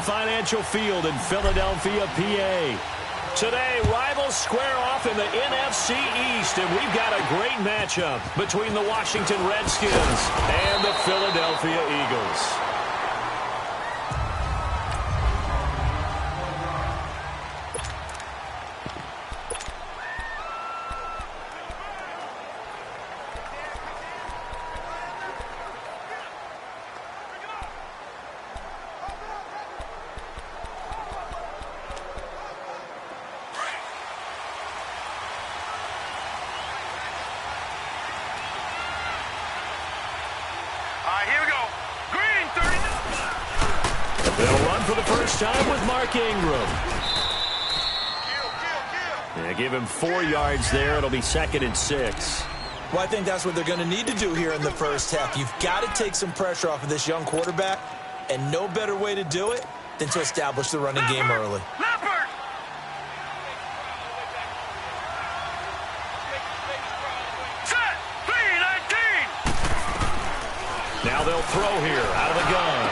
Financial Field in Philadelphia, PA. Today, rivals square off in the NFC East, and we've got a great matchup between the Washington Redskins and the Philadelphia Eagles. Here we go. Green, 30. They'll run for the first time with Mark Ingram. Yeah, give him 4 yards there. It'll be 2nd and 6. Well, I think that's what they're going to need to do here in the first half. You've got to take some pressure off of this young quarterback, and no better way to do it than to establish the running game early. Leopard. Set. 3-19. Now they'll throw here out of the gun.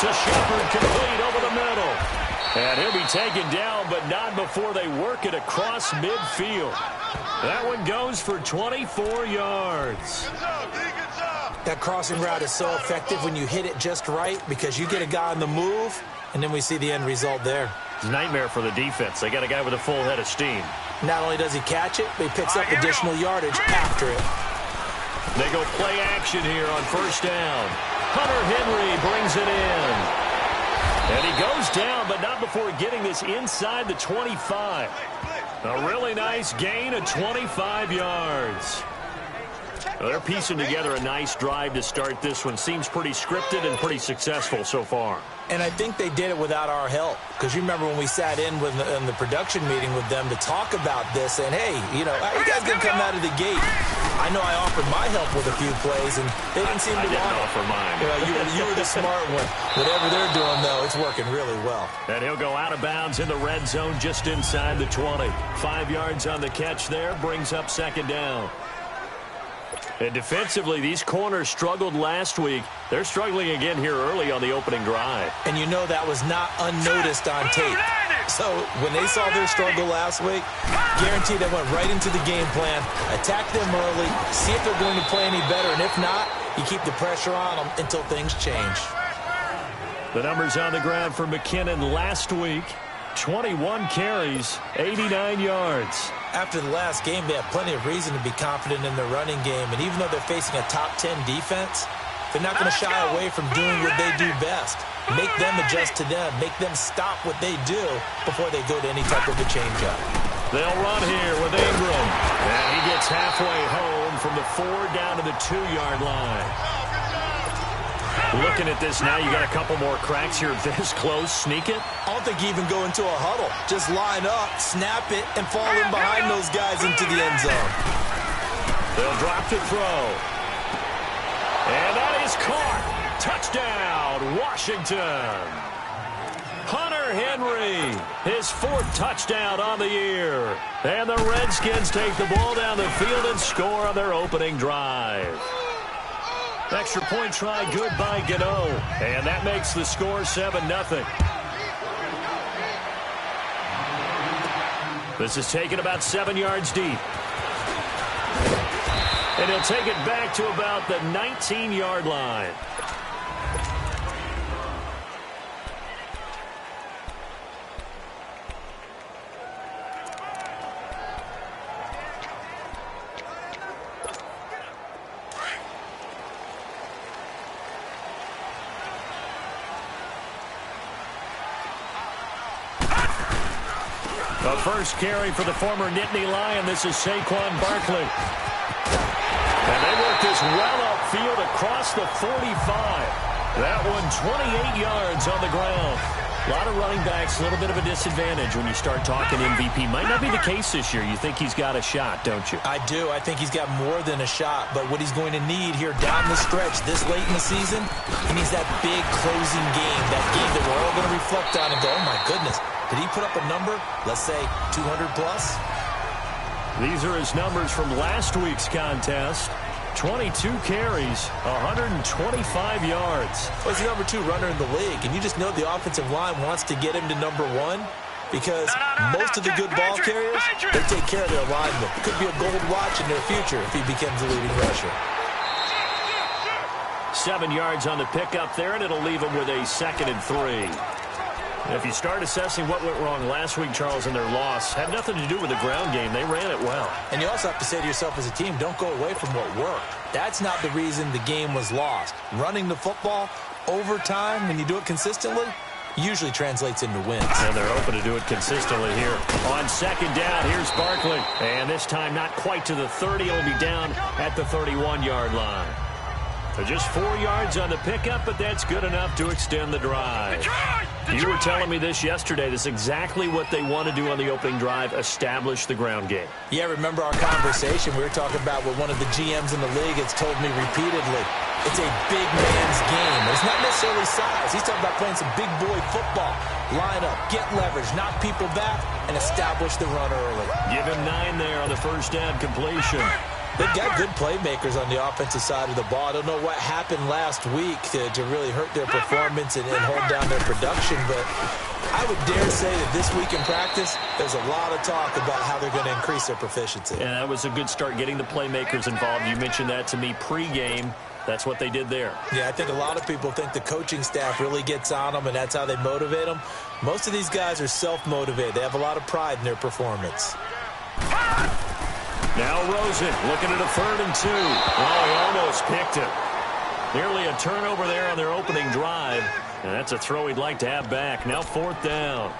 To Shepard, complete over the middle. And he'll be taken down, but not before they work it across midfield. That one goes for 24 yards. Good job, D. Good job. That crossing route is so effective when you hit it just right because you get a guy on the move, and then we see the end result there. It's a nightmare for the defense. They got a guy with a full head of steam. Not only does he catch it, but he picks up additional yardage after it. They go play action here on first down. Hunter Henry brings it in. And he goes down, but not before getting this inside the 25. A really nice gain of 25 yards. Well, they're piecing together a nice drive to start this one. Seems pretty scripted and pretty successful so far. And I think they did it without our help. Because you remember when we sat in the production meeting with them to talk about this, and hey, you know, how you guys going to come out of the gate? I know I offered my help with a few plays, and they didn't seem to want it. I didn't offer mine. You were the smart one. Whatever they're doing, though, it's working really well. And he'll go out of bounds in the red zone just inside the 20. 5 yards on the catch there, brings up 2nd down. And defensively, these corners struggled last week. They're struggling again here early on the opening drive. And you know that was not unnoticed on tape. So when they saw their struggle last week, guaranteed they went right into the game plan, attack them early, see if they're going to play any better, and if not, you keep the pressure on them until things change. The numbers on the ground for McKinnon last week, 21 carries, 89 yards. After the last game, they have plenty of reason to be confident in their running game, and even though they're facing a top 10 defense, they're not going to shy away from doing what they do best. Make them adjust to them. Make them stop what they do before they go to any type of a change-up. They'll run here with Ingram. And he gets halfway home from the 4 down to the 2-yard line. Looking at this now, you got a couple more cracks here this close. Sneak it. I don't think you even go into a huddle. Just line up, snap it, and fall in behind those guys into the end zone. They'll drop to throw. And that is caught. Touchdown, Washington. Hunter Henry, his 4th touchdown on the year. And the Redskins take the ball down the field and score on their opening drive. Extra point try good by Gano. And that makes the score 7-0. This is taken about 7 yards deep. And he'll take it back to about the 19-yard line. The first carry for the former Nittany Lion. This is Saquon Barkley. And they work this well upfield across the 45. That one 28 yards on the ground. A lot of running backs, a little bit of a disadvantage when you start talking MVP. Might not be the case this year. You think he's got a shot, don't you? I do. I think he's got more than a shot. But what he's going to need here down the stretch this late in the season, he needs that big closing game. That game that we're all going to reflect on and go, oh, my goodness. Did he put up a number, let's say, 200 plus? These are his numbers from last week's contest. 22 carries, 125 yards. Well, he's the number 2 runner in the league, and you just know the offensive line wants to get him to number 1 because most of the good ball carriers, they take care of their linemen. It could be a gold watch in their future if he becomes the leading rusher. 7 yards on the pickup there, and it'll leave him with a 2nd and 3. If you start assessing what went wrong last week, Charles, in their loss, had nothing to do with the ground game. They ran it well. And you also have to say to yourself as a team, don't go away from what worked. That's not the reason the game was lost. Running the football over time, when you do it consistently, usually translates into wins. And they're hoping to do it consistently here. On 2nd down, here's Barkley. And this time not quite to the 30. He'll be down at the 31-yard line. So just 4 yards on the pickup, but that's good enough to extend the drive. You were telling me this yesterday. This is exactly what they want to do on the opening drive, establish the ground game. Yeah, remember our conversation? We were talking about what one of the GMs in the league has told me repeatedly. It's a big man's game. It's not necessarily size. He's talking about playing some big boy football. Line up, get leverage, knock people back, and establish the run early. Give him 9 there on the first down completion. They've got good playmakers on the offensive side of the ball. I don't know what happened last week to really hurt their performance and hold down their production, but I would dare say that this week in practice, there's a lot of talk about how they're going to increase their proficiency. And that was a good start, getting the playmakers involved. You mentioned that to me pregame. That's what they did there. Yeah, I think a lot of people think the coaching staff really gets on them, and that's how they motivate them. Most of these guys are self-motivated. They have a lot of pride in their performance. Now Rosen looking at a 3rd and 2. Oh, he almost picked it. Nearly a turnover there on their opening drive. And that's a throw he'd like to have back. Now 4th down.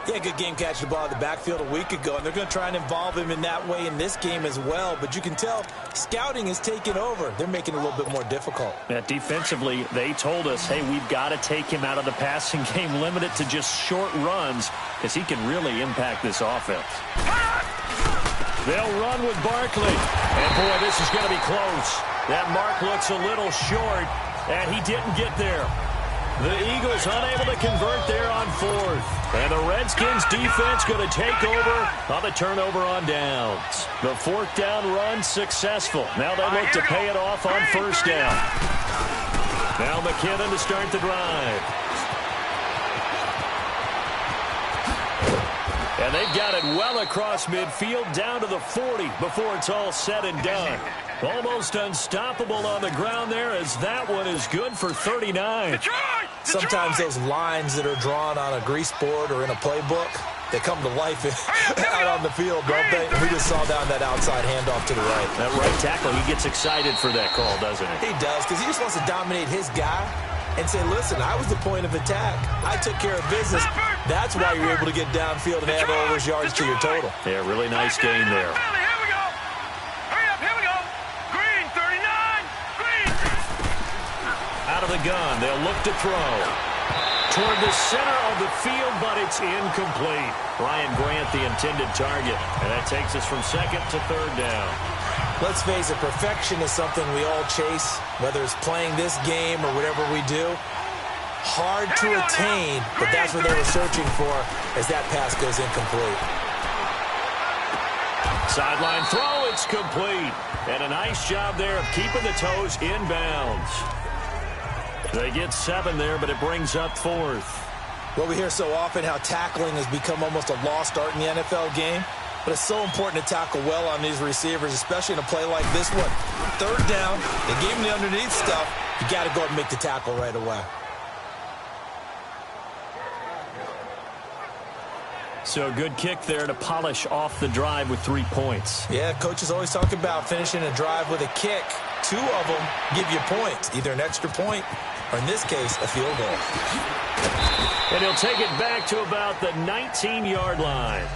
Yeah, good game catching the ball at the backfield a week ago, and they're going to try and involve him in that way in this game as well. But you can tell scouting is taking over. They're making it a little bit more difficult. Defensively, they told us, hey, we've got to take him out of the passing game, limit it to just short runs, because he can really impact this offense. They'll run with Barkley. And, boy, this is going to be close. That mark looks a little short, and he didn't get there. The Eagles unable to convert there on 4th. And the Redskins defense going to take over on the turnover on downs. The 4th down run successful. Now they look to pay it off on 1st down. Now McKinnon to start the drive. And they've got it well across midfield down to the 40 before it's all said and done. Almost unstoppable on the ground there, as that one is good for 39. Sometimes those lines that are drawn on a grease board or in a playbook, they come to life out on the field, don't they? We just saw down that outside handoff to the right. That right tackle, he gets excited for that call, doesn't he? He does, because he just wants to dominate his guy and say, listen, I was the point of attack. I took care of business. That's why you're able to get downfield and add all those yards to your total. Yeah, really nice game there. Here we go. Hurry up, here we go. Green, 39. Green. Out of the gun, they'll look to throw. Toward the center of the field, but it's incomplete. Ryan Grant, the intended target. And that takes us from 2nd to 3rd down. Let's face it, perfection is something we all chase, whether it's playing this game or whatever we do. Hard to attain, but that's what they were searching for as that pass goes incomplete. Sideline throw, it's complete. And a nice job there of keeping the toes inbounds. They get 7 there, but it brings up 4th. Well, we hear so often how tackling has become almost a lost art in the NFL game. But it's so important to tackle well on these receivers, especially in a play like this one. 3rd down, they gave him the underneath stuff. You got to go and make the tackle right away. So a good kick there to polish off the drive with 3 points. Yeah, coaches always talk about finishing a drive with a kick. 2 of them give you points, either an extra point or, in this case, a field goal. And he'll take it back to about the 19-yard line.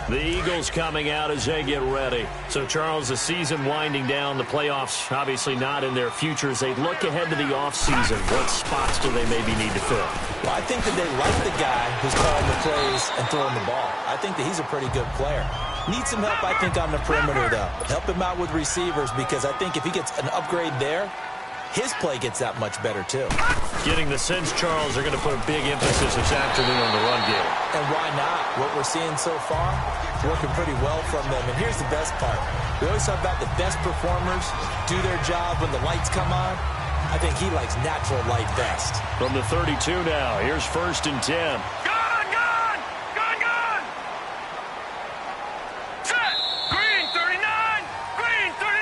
The Eagles coming out as they get ready. So, Charles, the season winding down, the playoffs obviously not in their future. As they look ahead to the offseason, what spots do they maybe need to fill? Well, I think that they like the guy who's calling the plays and throwing the ball. I think that he's a pretty good player. Needs some help, I think, on the perimeter, though. Help him out with receivers, because I think if he gets an upgrade there, his play gets that much better too. Getting the sense, Charles, they're going to put a big emphasis this afternoon on the run game. And why not? What we're seeing so far, working pretty well from them. And here's the best part. We always talk about the best performers do their job when the lights come on. I think he likes natural light best. From the 32 now, here's 1st and 10. Set. Green 39. Green 39.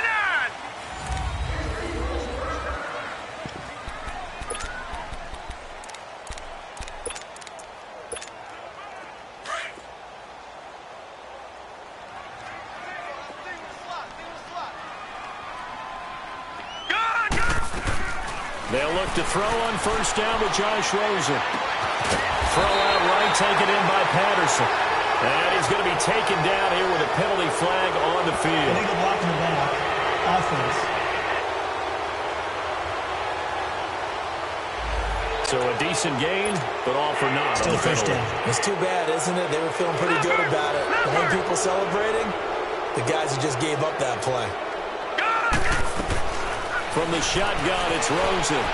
They'll look to throw on 1st down with Josh Rosen. Throw out right, taken in by Patterson. And he's going to be taken down here with a penalty flag on the field. Illegal block in the back. Offense. So a decent gain, but all for naught. Still first down. It's too bad, isn't it? They were feeling pretty good about it. The when people celebrating, the guys who just gave up that play. From the shotgun, it's Rosen.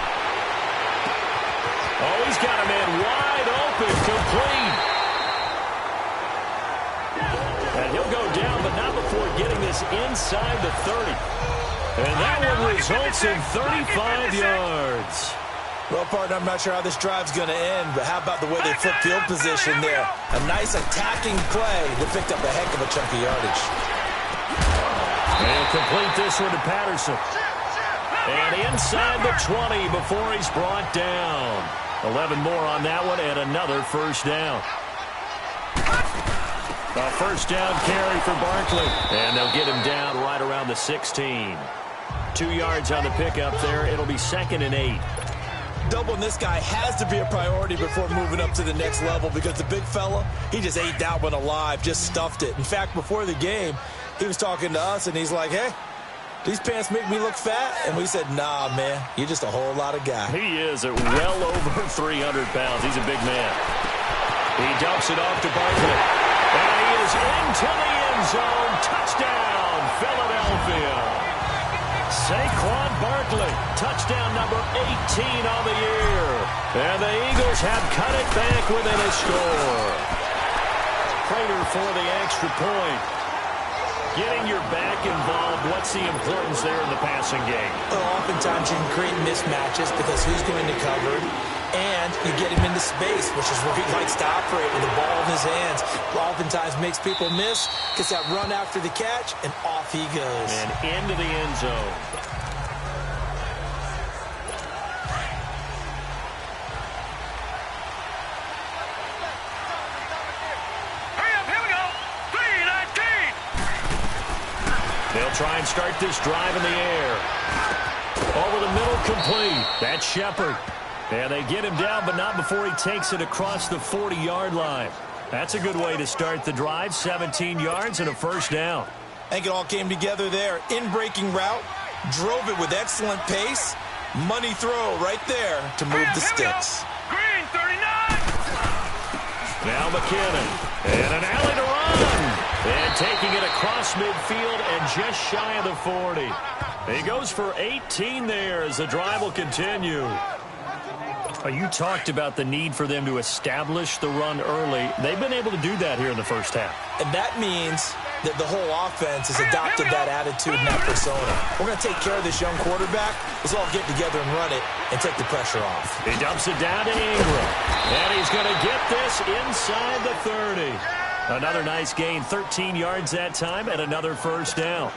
Oh, he's got a man wide open, complete. And he'll go down, but not before getting this inside the 30. And that one results in 35 yards. Well, partner, I'm not sure how this drive's going to end, but how about the way they flip field position there? A nice attacking play that picked up a heck of a chunk of yardage. And complete this one to Patterson. And inside the 20 before he's brought down. 11 more on that one and another 1st down. A 1st down carry for Barkley. And they'll get him down right around the 16. 2 yards on the pickup there. It'll be 2nd and 8. Doubling this guy has to be a priority before moving up to the next level because the big fella, he just ate that one alive, just stuffed it. In fact, before the game, he was talking to us, and he's like, hey, these pants make me look fat? And we said, nah, man, you're just a whole lot of guy. He is at well over 300 pounds. He's a big man. He dumps it off to Barkley. And he is into the end zone. Touchdown, Philadelphia. Saquon Barkley, touchdown number 18 on the year. And the Eagles have cut it back within a score. Prater for the extra point. Getting your back involved, what's the importance there in the passing game? Well, oftentimes you can create mismatches because who's going to cover it, and you get him into space, which is where he likes to operate with the ball in his hands. Oftentimes makes people miss, gets that run after the catch, and off he goes. And into the end zone. They'll try and start this drive in the air. Over the middle, complete. That's Shepard. And they get him down, but not before he takes it across the 40-yard line. That's a good way to start the drive. 17 yards and a 1st down. I think it all came together there. In-breaking route, drove it with excellent pace. Money throw right there to move the sticks. Green 39. Now McKinnon. And an alley to run. And taking it across midfield and just shy of the 40. He goes for 18 there as the drive will continue. You talked about the need for them to establish the run early. They've been able to do that here in the first half. And that means that the whole offense has adopted that attitude and that persona. We're going to take care of this young quarterback. Let's all get together and run it and take the pressure off. He dumps it down to Ingram. And he's going to get this inside the 30. Another nice gain, 13 yards that time, and another 1st down.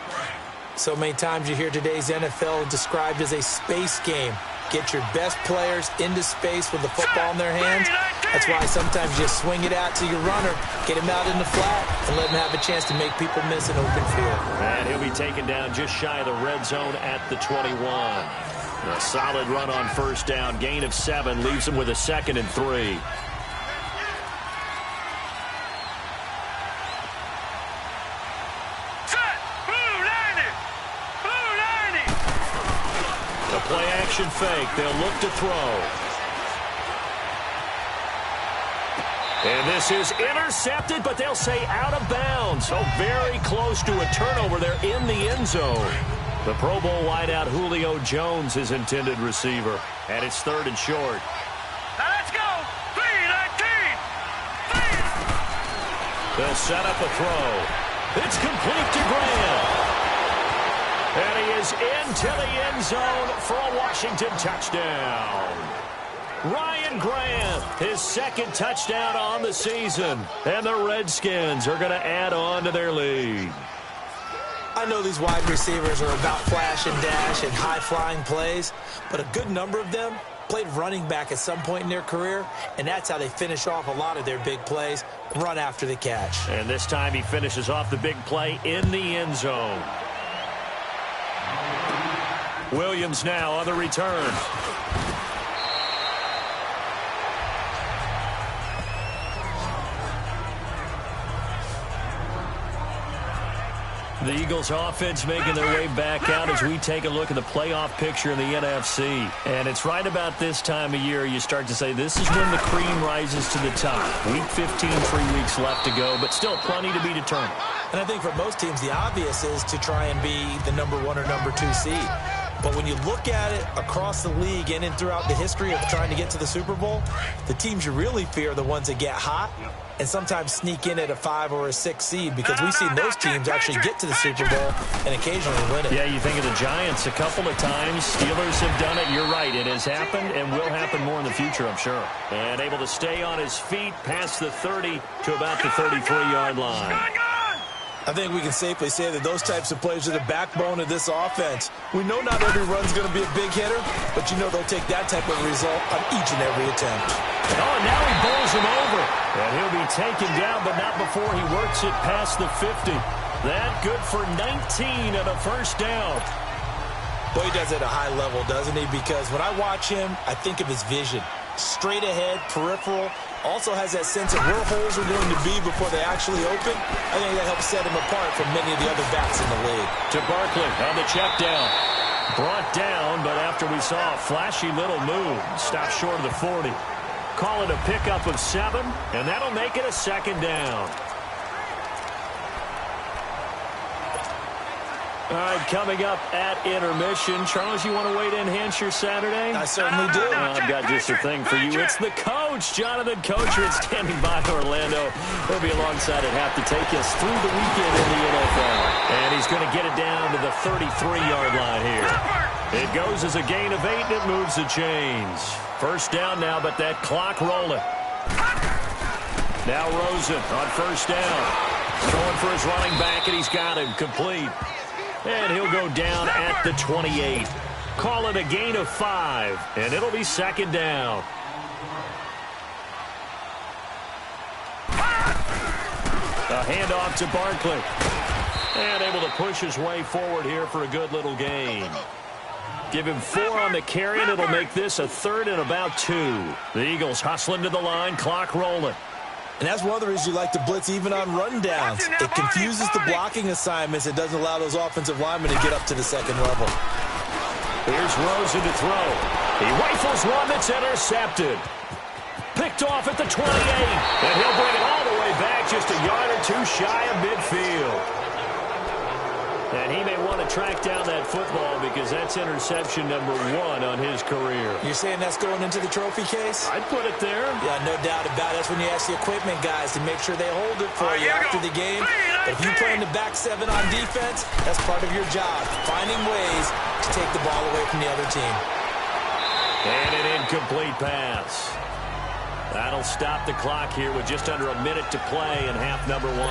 So many times you hear today's NFL described as a space game. Get your best players into space with the football in their hands. That's why sometimes you swing it out to your runner, get him out in the flat, and let him have a chance to make people miss an open field. And he'll be taken down just shy of the red zone at the 21. A solid run on 1st down, gain of 7, leaves him with a 2nd and 3. Play-action fake. They'll look to throw. And this is intercepted, but they'll say out of bounds. So very close to a turnover there in the end zone. The Pro Bowl wideout Julio Jones is intended receiver. And it's 3rd and short. Now let's go. 3-19. They'll set up a throw. It's complete to Grant. And he is into the end zone for a Washington touchdown. Ryan Grant, his 2nd touchdown on the season. And the Redskins are going to add on to their lead. I know these wide receivers are about flash and dash and high-flying plays, but a good number of them played running back at some point in their career, and that's how they finish off a lot of their big plays, run after the catch. And this time he finishes off the big play in the end zone. Williams now on the return. The Eagles offense making their way back out as we take a look at the playoff picture in the NFC. And it's right about this time of year you start to say this is when the cream rises to the top. Week 15, 3 weeks left to go, but still plenty to be determined. And I think for most teams, the obvious is to try and be the number 1 or number 2 seed. But when you look at it across the league and throughout the history of trying to get to the Super Bowl, the teams you really fear are the ones that get hot and sometimes sneak in at a 5 or a 6 seed, because we've seen those teams actually get to the Super Bowl and occasionally win it. Yeah, you think of the Giants a couple of times. Steelers have done it. You're right. It has happened and will happen more in the future, I'm sure. And able to stay on his feet past the 30 to about the 33-yard line. I think we can safely say that those types of plays are the backbone of this offense. We know not every run's going to be a big hitter, but you know they'll take that type of result on each and every attempt. Oh, and now he bowls him over. And he'll be taken down, but not before he works it past the 50. That good for 19 and a first down. Boy, he does it at a high level, doesn't he? Because when I watch him, I think of his vision. Straight ahead, peripheral. Also has that sense of where holes are going to be before they actually open. I think that helps set him apart from many of the other backs in the league. To Barkley on the check down. Brought down, but after we saw a flashy little move, stopped short of the 40. Call it a pickup of 7, and that'll make it a 2nd down. All right, coming up at intermission. Charles, you want to wait to enhance your Saturday? I certainly do. Well, I've got just a thing for you. It's the coach, Jonathan Coachman, standing by Orlando. He'll be alongside at half to take us through the weekend in the NFL. And he's going to get it down to the 33-yard line here. It goes as a gain of 8, and it moves the chains. First down now, but that clock rolling. Now Rosen on first down. Throwing for his running back, and he's got him complete. And he'll go down at the 28. Call it a gain of 5, and it'll be 2nd down. A handoff to Barkley. And able to push his way forward here for a good little gain. Give him 4 on the carry, and it'll make this a 3rd and about 2. The Eagles hustling to the line, clock rolling. And that's one of the reasons you like to blitz even on rundowns. It confuses the blocking assignments. It doesn't allow those offensive linemen to get up to the 2nd level. Here's Rosen to throw. He rifles one that's intercepted. Picked off at the 28. And he'll bring it all the way back just a yard or 2 shy of midfield. And he may want to track down that football because that's interception number 1 on his career. You're saying that's going into the trophy case? I'd put it there. Yeah, no doubt about it. That's when you ask the equipment guys to make sure they hold it for you after the game. But if you play in the back 7 on defense, that's part of your job, finding ways to take the ball away from the other team. And an incomplete pass. That'll stop the clock here with just under a minute to play in half number 1.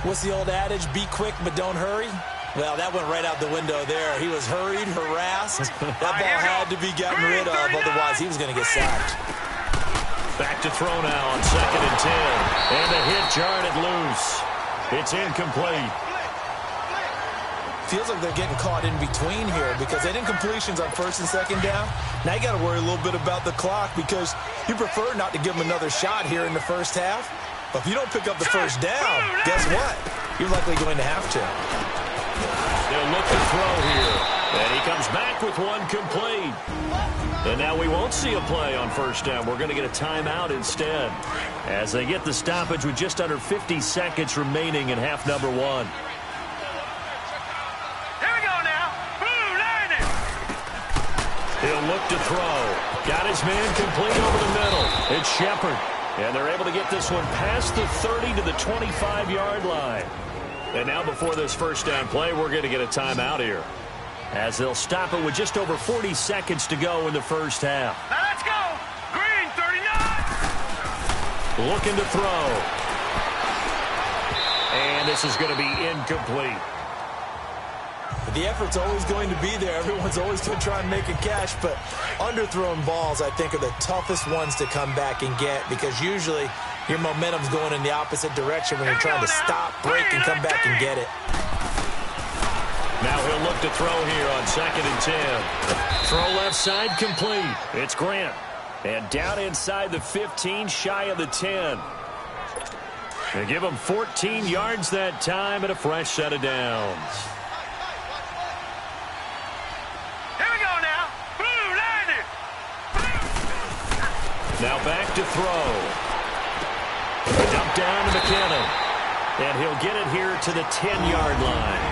What's the old adage? Be quick, but don't hurry. Well, that went right out the window there. He was hurried, harassed. That ball had to be gotten rid of, otherwise he was going to get sacked. Back to throw now on 2nd and 10. And the hit jarred it loose. It's incomplete. Feels like they're getting caught in between here because that incompletion's on 1st and 2nd down. Now you got to worry a little bit about the clock because you prefer not to give them another shot here in the first half. But if you don't pick up the first down, guess what? You're likely going to have to. They'll look to throw here. And he comes back with one complete. And now we won't see a play on first down. We're going to get a timeout instead as they get the stoppage with just under 50 seconds remaining in half number 1. Here we go now. He'll look to throw. Got his man complete over the middle. It's Shepard. And they're able to get this one past the 30 to the 25-yard line. And now before this first down play, we're going to get a timeout here, as they'll stop it with just over 40 seconds to go in the first half. Now let's go. Green 39. Looking to throw. And this is going to be incomplete. The effort's always going to be there. Everyone's always going to try and make a catch, but underthrown balls, I think, are the toughest ones to come back and get, because usually your momentum's going in the opposite direction when you're trying to stop, break, and come back and get it. Now he'll look to throw here on 2nd and 10. Throw left side complete. It's Grant. And down inside the 15, shy of the 10. They give him 14 yards that time and a fresh set of downs. Now back to throw. Dump down to McKinnon. And he'll get it here to the 10-yard line.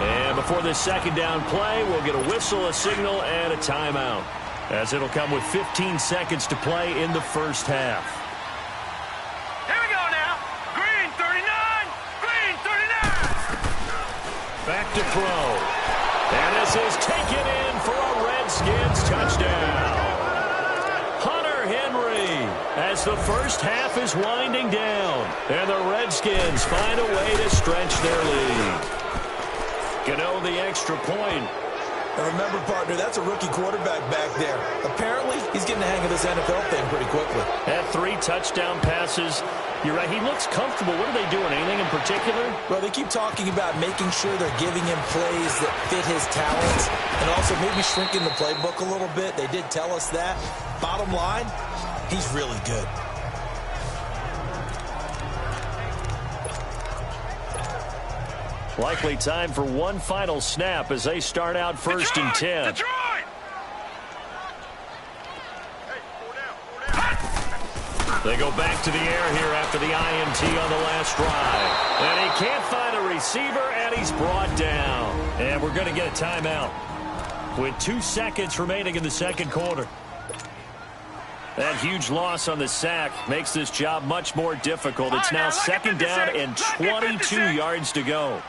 And before this second down play, we'll get a whistle, a signal, and a timeout, as it'll come with 15 seconds to play in the first half. Here we go now. Green 39. Green 39. Back to throw. And this is taken in for a Redskins touchdown. As the first half is winding down, and the Redskins find a way to stretch their lead. Gano the extra point. And remember, partner, that's a rookie quarterback back there. Apparently, he's getting the hang of this NFL thing pretty quickly. Had 3 touchdown passes. You're right, he looks comfortable. What are they doing? Anything in particular? Well, they keep talking about making sure they're giving him plays that fit his talents, and also maybe shrinking the playbook a little bit. They did tell us that. Bottom line, he's really good. Likely time for one final snap as they start out 1st and 10. Detroit! They go back to the air here after the INT on the last drive. And he can't find a receiver, and he's brought down. And we're going to get a timeout with 2 seconds remaining in the second quarter. That huge loss on the sack makes this job much more difficult. It's now 2nd down and 22 yards to go.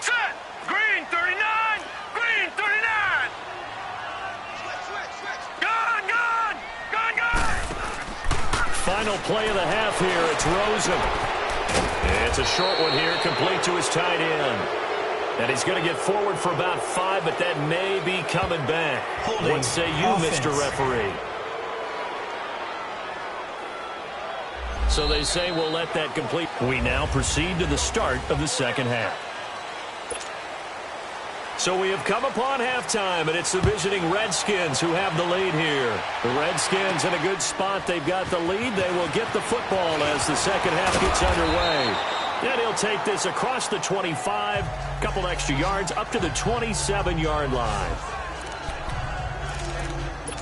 Set. Green 39. Green 39. Gone. Final play of the half here. It's Rosen. It's a short one here, complete to his tight end. And he's going to get forward for about 5, but that may be coming back. What say you, offense. Mr. Referee? So they say we'll let that complete. We now proceed to the start of the second half. So we have come upon halftime, and it's the visiting Redskins who have the lead here. The Redskins in a good spot. They've got the lead. They will get the football as the second half gets underway. Then he'll take this across the 25, couple extra yards, up to the 27-yard line.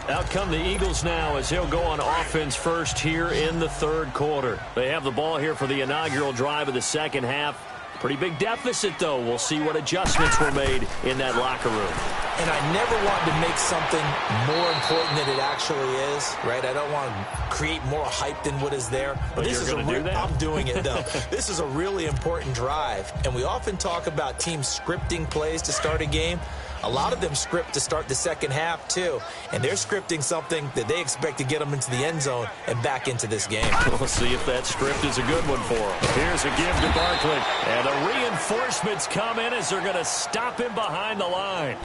Out come the Eagles now as he'll go on offense first here in the third quarter. They have the ball here for the inaugural drive of the second half. Pretty big deficit, though. We'll see what adjustments were made in that locker room. And I never want to make something more important than it actually is, right? I don't want to create more hype than what is there. But this is do that? I'm doing it, though. This is a really important drive. And we often talk about teams scripting plays to start a game. A lot of them script to start the second half, too. And they're scripting something that they expect to get them into the end zone and back into this game. We'll see if that script is a good one for them. Here's a give to Barkley. And the reinforcements come in as they're going to stop him behind the line.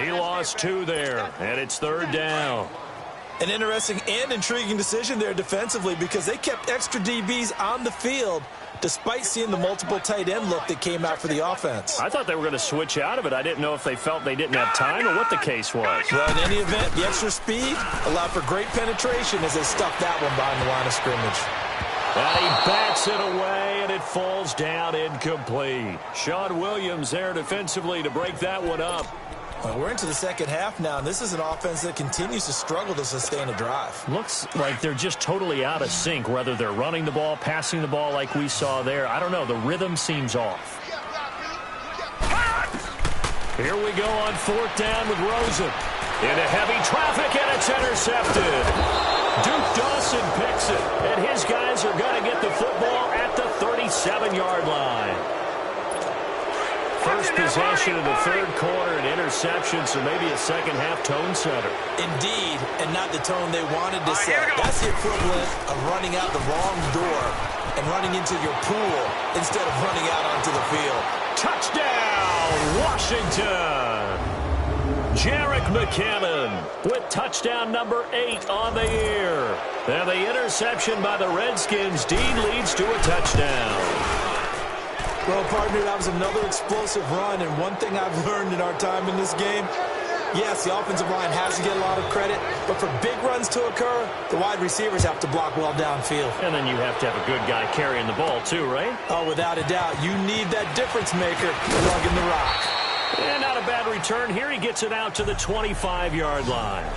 He lost 2 there, and it's 3rd down. An interesting and intriguing decision there defensively, because they kept extra DBs on the field despite seeing the multiple tight end look that came out for the offense. I thought they were going to switch out of it. I didn't know if they felt they didn't have time or what the case was. Well, in any event, the extra speed allowed for great penetration as they stuffed that one behind the line of scrimmage. And he bats it away, and it falls down incomplete. Sean Williams there defensively to break that one up. Well, we're into the second half now, and this is an offense that continues to struggle to sustain a drive. Looks like they're just totally out of sync, whether they're running the ball, passing the ball like we saw there. I don't know. The rhythm seems off. Hot. Here we go on 4th down with Rosen. Into heavy traffic, and it's intercepted. Duke Dawson picks it, and his guys are going to get the football at the 37-yard line. First possession in the third quarter, an interception, so maybe a second-half tone setter. Indeed, and not the tone they wanted to set. That's the equivalent of running out the wrong door and running into your pool instead of running out onto the field. Touchdown, Washington! Jerick McKinnon with touchdown number 8 on the year. And the interception by the Redskins. Dean leads to a touchdown. Well, partner, that was another explosive run, and one thing I've learned in our time in this game, yes, the offensive line has to get a lot of credit, but for big runs to occur, the wide receivers have to block well downfield. And then you have to have a good guy carrying the ball too, right? Oh, without a doubt. You need that difference maker lugging the rock. And not a bad return here. He gets it out to the 25-yard line.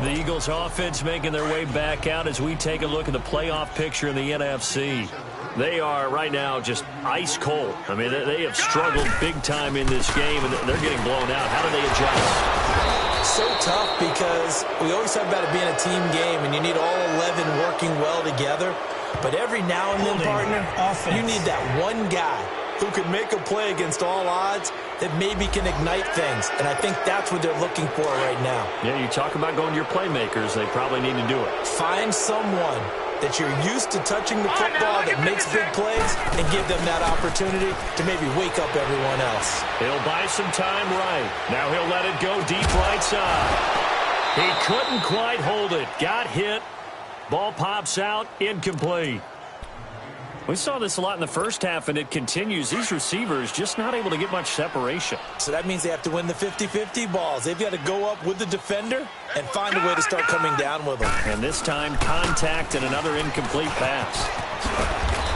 The Eagles offense making their way back out as we take a look at the playoff picture in the NFC. They are right now just ice cold. I mean, they have struggled big time in this game, and they're getting blown out. How do they adjust? So tough because we always talk about it being a team game, and you need all 11 working well together. But every now and then, partner, you need that one guy who can make a play against all odds that maybe can ignite things. And I think that's what they're looking for right now. Yeah, you talk about going to your playmakers. They probably need to do it. Find someone that you're used to touching the football that makes big plays and give them that opportunity to maybe wake up everyone else. He'll buy some time right. Now he'll let it go deep right side. He couldn't quite hold it. Got hit. Ball pops out. Incomplete. We saw this a lot in the first half, and it continues. These receivers just not able to get much separation. So that means they have to win the 50-50 balls. They've got to go up with the defender and find a way to start coming down with them. And this time, contact and another incomplete pass.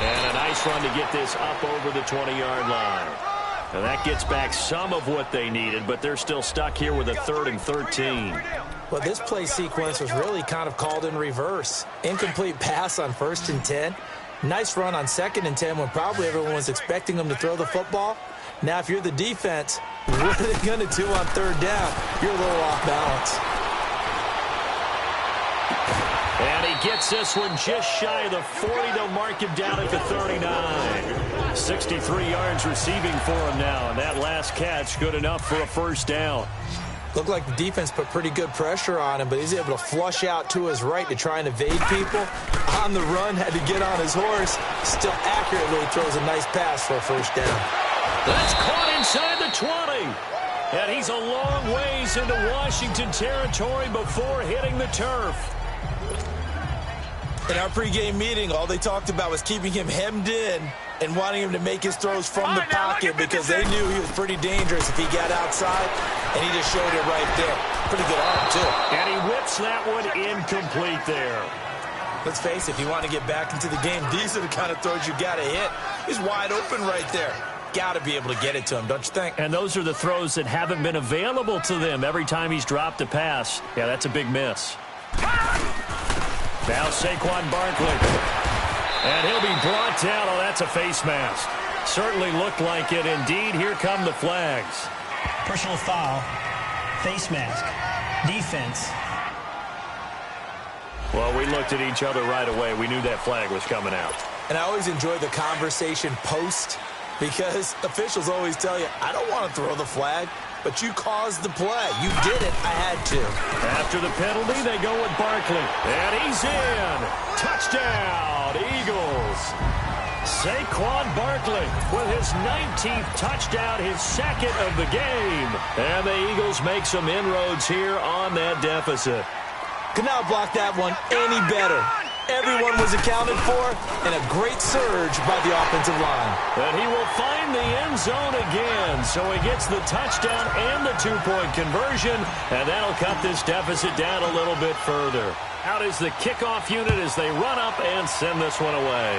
And a nice run to get this up over the 20-yard line. And that gets back some of what they needed, but they're still stuck here with a 3rd and 13. Well, this play sequence was really kind of called in reverse. Incomplete pass on 1st and 10. Nice run on 2nd and 10 when probably everyone was expecting them to throw the football. Now, if you're the defense, what are they going to do on 3rd down? You're a little off balance. And he gets this one just shy of the 40. They'll mark him down at the 39. 63 yards receiving for him now, and that last catch good enough for a 1st down. Looked like the defense put pretty good pressure on him, but he's able to flush out to his right to try and evade people. On the run, had to get on his horse. Still accurately throws a nice pass for a 1st down. That's caught inside the 20. And he's a long ways into Washington territory before hitting the turf. In our pregame meeting, all they talked about was keeping him hemmed in and wanting him to make his throws from the pocket because they knew he was pretty dangerous if he got outside, and he just showed it right there. Pretty good arm, too. And he whips that one incomplete there. Let's face it, if you want to get back into the game, these are the kind of throws you got to hit. He's wide open right there. Got to be able to get it to him, don't you think? And those are the throws that haven't been available to them every time he's dropped a pass. Yeah, that's a big miss. Now Saquon Barkley. And he'll be brought down. Oh, that's a face mask. Certainly looked like it. Indeed, here come the flags. Personal foul, face mask, defense. Well, we looked at each other right away. We knew that flag was coming out. And I always enjoy the conversation post because officials always tell you, I don't want to throw the flag, but you caused the play. You did it. I had to. After the penalty, they go with Barkley. And he's in. Touchdown, Eagles. Saquon Barkley with his 19th touchdown, his 2nd of the game. And the Eagles make some inroads here on that deficit. Could not block that one any better. Everyone was accounted for, and a great surge by the offensive line. And he will find the end zone again, so he gets the touchdown and the 2-point conversion, and that'll cut this deficit down a little bit further. Out is the kickoff unit as they run up and send this one away.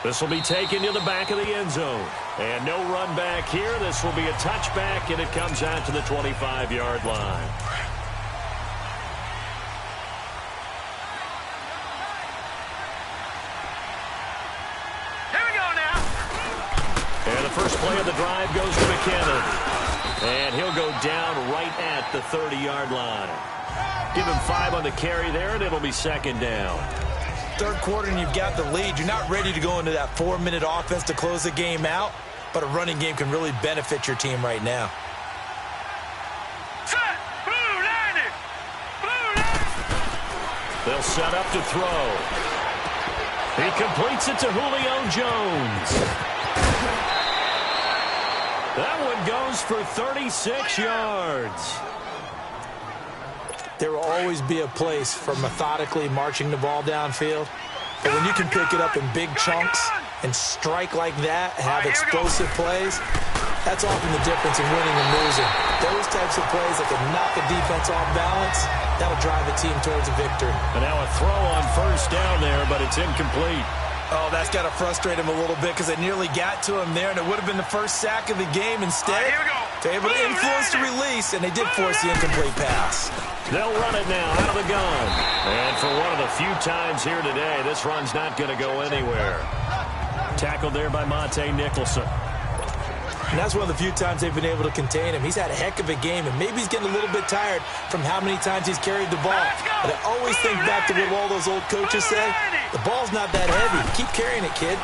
This will be taken to the back of the end zone. And no run back here. This will be a touchback, and it comes out to the 25-yard line. And the first play of the drive goes to McKinnon. And he'll go down right at the 30-yard line. Give him 5 on the carry there, and it'll be second down. Third quarter, and you've got the lead. You're not ready to go into that 4-minute offense to close the game out, but a running game can really benefit your team right now. Set. Blue 90. Blue 90. They'll set up to throw. He completes it to Julio Jones. That one goes for 36 yards. There will always be a place for methodically marching the ball downfield. But when you can pick it up in big chunks and strike like that, have explosive plays, that's often the difference in winning and losing. Those types of plays that can knock a defense off balance, that'll drive a team towards a victory. And now a throw on first down there, but it's incomplete. Oh, that's got to frustrate him a little bit because they nearly got to him there, and it would have been the first sack of the game. Instead, they're able to influence the release, and they did force the incomplete pass. They'll run it now out of the gun. And for one of the few times here today, this run's not going to go anywhere. Tackled there by Monte Nicholson. And that's one of the few times they've been able to contain him. He's had a heck of a game, and maybe he's getting a little bit tired from how many times he's carried the ball. But I always think back to what all those old coaches say. The ball's not that heavy. Keep carrying it, kid.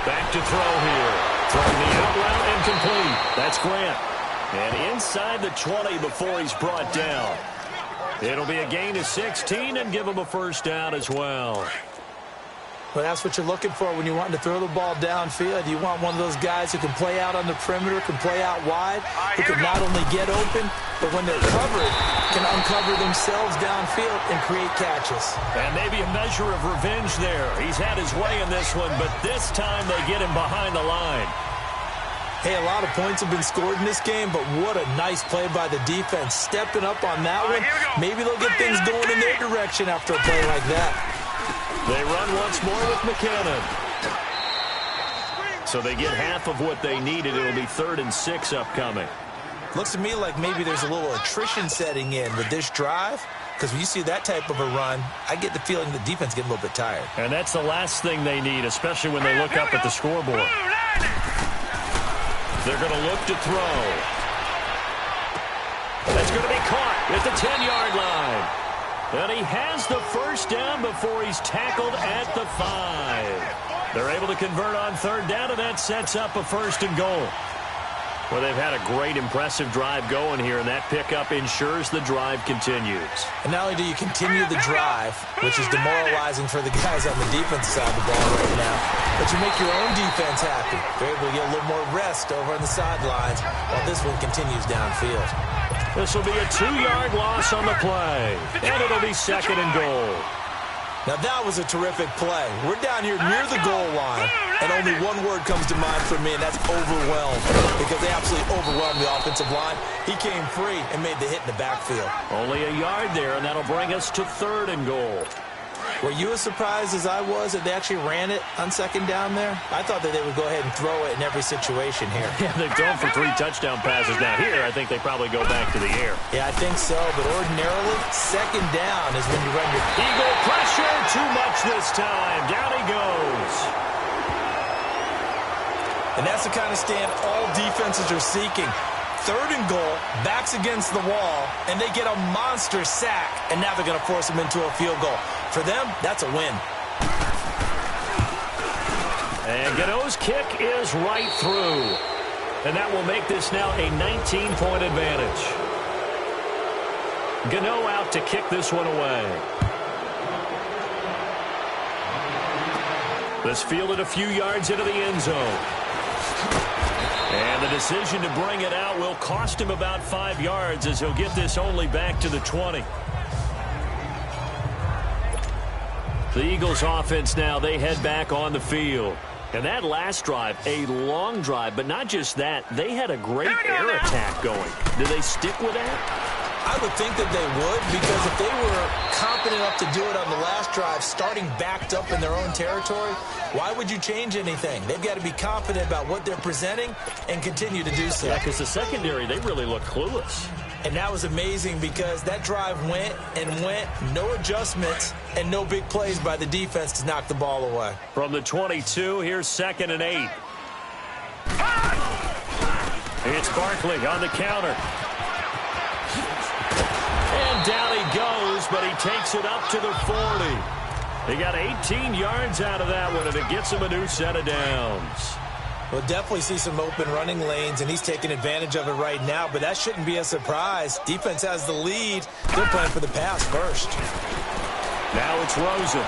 Back to throw here. Throwing the out route and complete. That's Grant. And inside the 20 before he's brought down. It'll be a gain of 16 and give him a first down as well. Well, that's what you're looking for when you're wanting to throw the ball downfield. You want one of those guys who can play out on the perimeter, can play out wide, who can not only get open, but when they're covered, can uncover themselves downfield and create catches. And maybe a measure of revenge there. He's had his way in this one, but this time they get him behind the line. Hey, a lot of points have been scored in this game, but what a nice play by the defense. Stepping up on that one, maybe they'll get things going in their direction after a play like that. They run once more with McKinnon. So they get half of what they needed. It'll be 3rd and 6 upcoming. Looks to me like maybe there's a little attrition setting in with this drive, because when you see that type of a run, I get the feeling the defense getting a little bit tired. And that's the last thing they need, especially when they look up at the scoreboard. They're going to look to throw. That's going to be caught at the 10-yard line. And he has the first down before he's tackled at the 5. They're able to convert on 3rd down, and that sets up a 1st and goal. Well, they've had a great, impressive drive going here, and that pickup ensures the drive continues. And not only do you continue the drive, which is demoralizing for the guys on the defensive side of the ball right now, but you make your own defense happy. They're able to get a little more rest over on the sidelines while this one continues downfield. This will be a 2-yard loss on the play, and it'll be 2nd and goal. Now, that was a terrific play. We're down here near the goal line, and only one word comes to mind for me, and that's overwhelmed, because they absolutely overwhelmed the offensive line. He came free and made the hit in the backfield. Only a yard there, and that'll bring us to 3rd and goal. Were you as surprised as I was that they actually ran it on 2nd down there? I thought that they would go ahead and throw it in every situation here. Yeah, they've thrown for 3 touchdown passes. Now here, I think they probably go back to the air. Yeah, I think so, but ordinarily, 2nd down is when you run your... Eagle pressure, too much this time. Down he goes. And that's the kind of stand all defenses are seeking. 3rd and goal, backs against the wall, and they get a monster sack, and now they're going to force them into a field goal. For them, that's a win. And Gano's kick is right through. And that will make this now a 19-point advantage. Gano out to kick this one away. This fielded a few yards into the end zone. And the decision to bring it out will cost him about 5 yards as he'll get this only back to the 20. The Eagles offense now, they head back on the field. And that last drive, a long drive, but not just that, they had a great air attack going. Do they stick with that? I would think that they would, because if they were confident enough to do it on the last drive, starting backed up in their own territory, why would you change anything? They've got to be confident about what they're presenting and continue to do so. Yeah, because the secondary, they really look clueless. And that was amazing because that drive went and went, no adjustments, and no big plays by the defense to knock the ball away. From the 22, here's 2nd and 8. Barkley on the counter. And down he goes, but he takes it up to the 40. He got 18 yards out of that one, and it gets him a new set of downs. We'll definitely see some open running lanes, and he's taking advantage of it right now, but that shouldn't be a surprise. Defense has the lead. They're playing for the pass first. Now it's Rosen.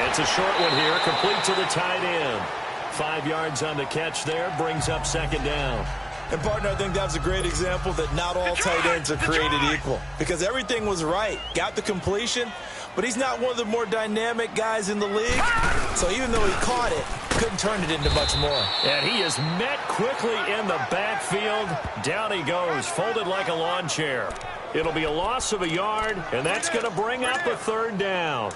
It's a short one here, complete to the tight end. 5 yards on the catch there, brings up second down. And, partner, I think that was a great example that not all tight ends are created equal, because everything was right. Got the completion, but he's not one of the more dynamic guys in the league. So even though he caught it, couldn't turn it into much more. And he is met quickly in the backfield. Down he goes, folded like a lawn chair. It'll be a loss of a yard, and that's going to bring up a third down.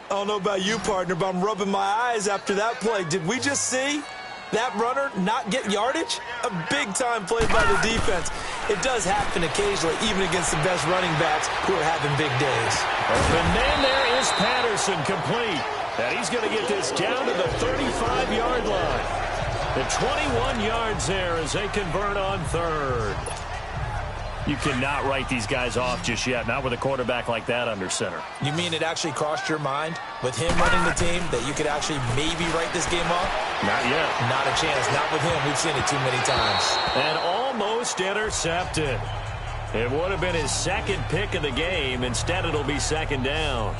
I don't know about you, partner, but I'm rubbing my eyes after that play. Did we just see that runner not get yardage? A big-time play by the defense. It does happen occasionally, even against the best running backs who are having big days. The man there is Patterson, complete. And he's going to get this down to the 35-yard line. The 21 yards there as they convert on third. You cannot write these guys off just yet, not with a quarterback like that under center. You mean it actually crossed your mind with him running the team that you could actually maybe write this game off? Not yet. Not a chance. Not with him. We've seen it too many times. And almost intercepted. It would have been his second pick of the game. Instead, it'll be second down.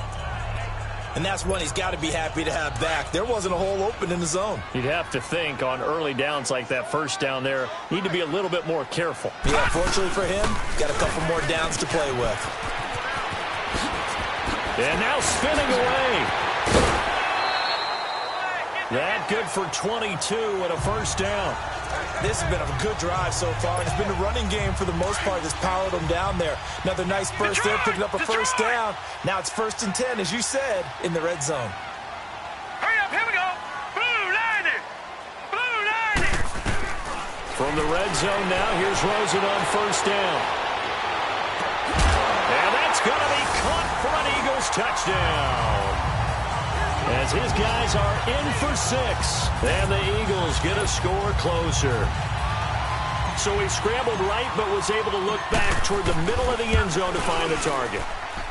And that's one he's got to be happy to have back. There wasn't a hole open in the zone. You'd have to think on early downs like that first down there, need to be a little bit more careful. Yeah, fortunately for him, got a couple more downs to play with. And now spinning away. That good for 22 and a first down. This has been a good drive so far, and it's been the running game for the most part that's powered them down there. Another nice burst there, picking up a first down. Now it's 1st and 10, as you said, in the red zone. Hurry up, here we go. Blue line. Blue line. From the red zone now, here's Rosen on first down. And that's going to be caught for an Eagles touchdown. As his guys are in for 6. And the Eagles get a score closer. So he scrambled right, but was able to look back toward the middle of the end zone to find the target.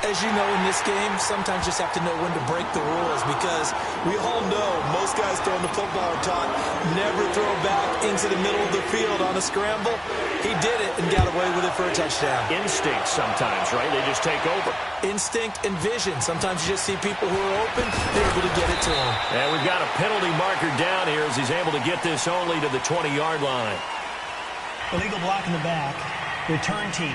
As you know, in this game, sometimes you just have to know when to break the rules, because we all know most guys throwing the football are taught never throw back into the middle of the field on a scramble. He did it and got away with it for a touchdown. Instinct sometimes, right? They just take over. Instinct and vision. Sometimes you just see people who are open, they're able to get it to them. And we've got a penalty marker down here as he's able to get this only to the 20-yard line. Illegal block in the back. Return team.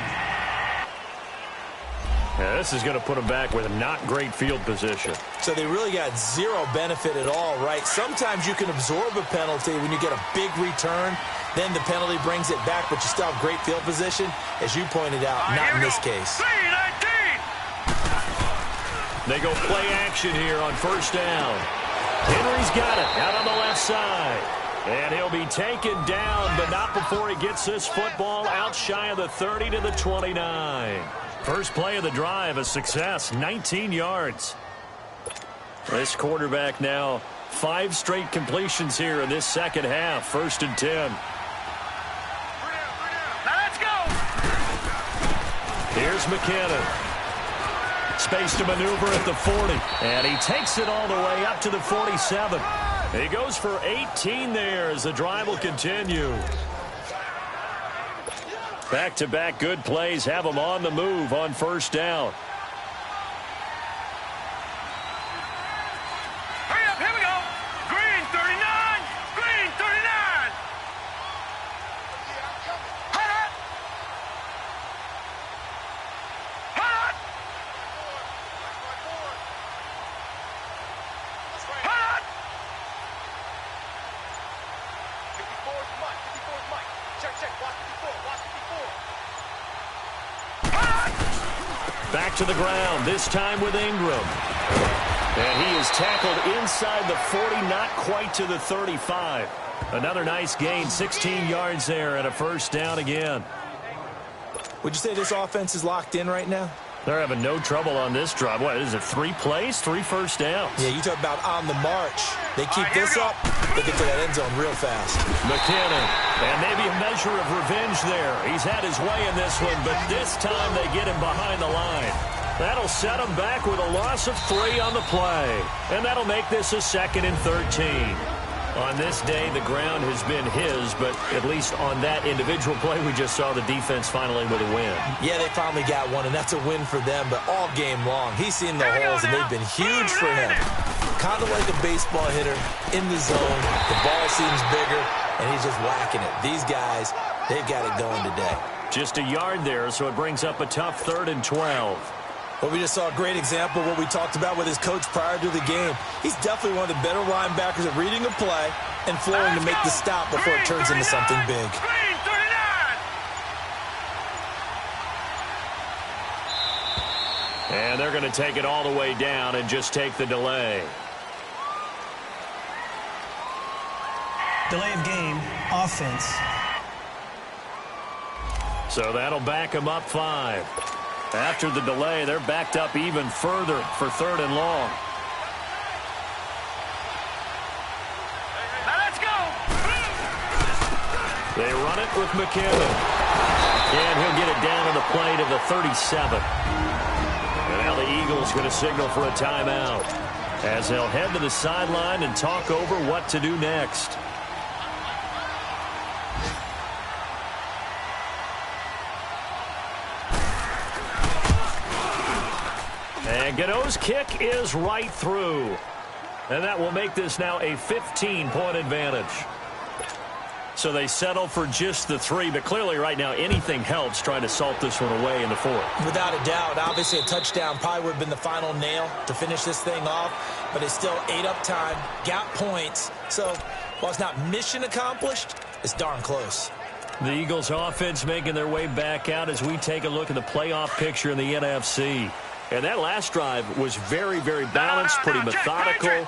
Yeah, this is going to put them back with not great field position. So they really got zero benefit at all, right? Sometimes you can absorb a penalty when you get a big return. Then the penalty brings it back, but you still have great field position. As you pointed out, not in this case. They go play action here on first down. Henry's got it out on the left side. And he'll be taken down, but not before he gets this football out shy of the 30 to the 29. First play of the drive, a success, 19 yards. This quarterback now, 5 straight completions here in this second half, 1st and 10. Now let's go. Here's McKinnon. Space to maneuver at the 40. And he takes it all the way up to the 47. He goes for 18 there as the drive will continue. Back-to-back good plays have him on the move on first down. Hurry up, here we go. Green 39. Green 39. Hut. Hut. Hut. 54's Mike. 54's Mike. Check. Watch 54. Watch 54. Back to the ground, this time with Ingram. And he is tackled inside the 40, not quite to the 35. Another nice gain, 16 yards there and a first down again. Would you say this offense is locked in right now? They're having no trouble on this drive. What is it, 3 plays, 3 first downs? Yeah, you talk about on the march. They keep this up, they get to that end zone real fast. McKinnon, and maybe a measure of revenge there. He's had his way in this one, but this time they get him behind the line. That'll set him back with a loss of 3 on the play. And that'll make this a 2nd and 13. On this day, the ground has been his, but at least on that individual play, we just saw the defense finally with a win. Yeah, they finally got one, and that's a win for them, but all game long, he's seen the holes, and they've been huge for him. Kind of like a baseball hitter in the zone. The ball seems bigger, and he's just whacking it. These guys, they've got it going today. Just a yard there, so it brings up a tough 3rd and 12. Well, we just saw a great example of what we talked about with his coach prior to the game. He's definitely one of the better linebackers at reading a play and flowing to make the stop before it turns into something big. And they're going to take it all the way down and just take the delay. Delay of game, offense. So that'll back them up 5. After the delay, they're backed up even further for 3rd and long. Now let's go. They run it with McKinnon. And he'll get it down to the play to the 37. And now the Eagles going to signal for a timeout as they'll head to the sideline and talk over what to do next. And Gano's kick is right through. And that will make this now a 15-point advantage. So they settle for just the 3, but clearly right now anything helps trying to salt this one away in the 4th. Without a doubt, obviously a touchdown probably would have been the final nail to finish this thing off, but it's still ate up time, got points. So while it's not mission accomplished, it's darn close. The Eagles offense making their way back out as we take a look at the playoff picture in the NFC. And that last drive was very, very balanced, pretty methodical.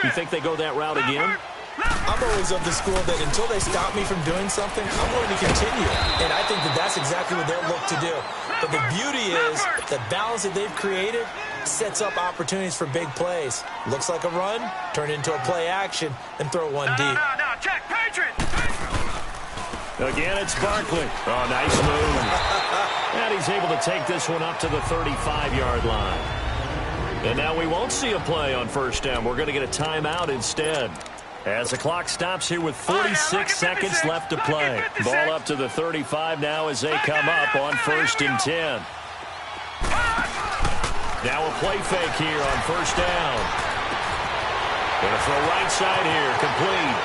You think they go that route again? I'm always of the school that until they stop me from doing something, I'm going to continue. And I think that that's exactly what they'll look to do. But the beauty is the balance that they've created sets up opportunities for big plays. Looks like a run, turn into a play action, and throw one deep. No, check, Patriot. Again, it's Barkley. Oh, nice move. And he's able to take this one up to the 35-yard line. And now we won't see a play on 1st down. We're going to get a timeout instead. As the clock stops here with 46 seconds left to play. Ball up to the 35 now as they come up on 1st and 10. Now a play fake here on 1st down. Going to throw right side here, complete.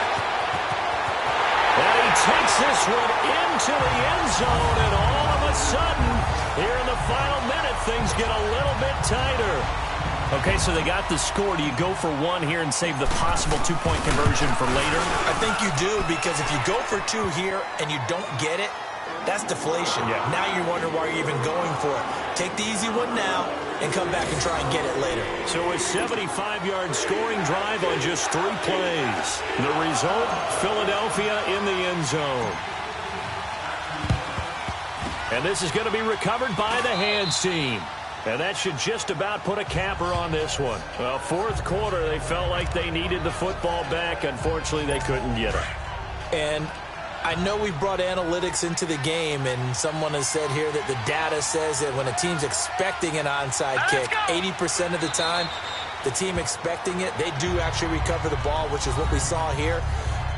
And he takes this one into the end zone, and all of a sudden, here in the final minute, things get a little bit tighter. Okay, so they got the score. Do you go for 1 here and save the possible 2-point conversion for later? I think you do, because if you go for 2 here and you don't get it, that's deflation. Yeah. Now you wonder why you're even going for it. Take the easy one now and come back and try and get it later. So a 75-yard scoring drive on just 3 plays. The result, Philadelphia in the end zone. And this is going to be recovered by the hands team. And that should just about put a capper on this one. Well, 4th quarter, they felt like they needed the football back. Unfortunately, they couldn't get it. And I know we've brought analytics into the game, and someone has said here that the data says that when a team's expecting an onside kick, 80% of the time, the team expecting it, they do actually recover the ball, which is what we saw here.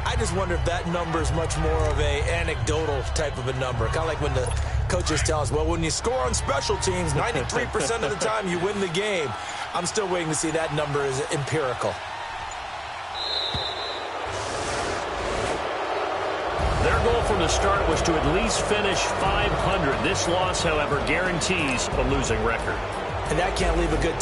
I just wonder if that number is much more of a anecdotal type of a number. Kind of like when the coaches tell us, well, when you score on special teams, 93% of the time you win the game. I'm still waiting to see that number is empirical. Their goal from the start was to at least finish 500. This loss, however, guarantees a losing record. And that can't leave a good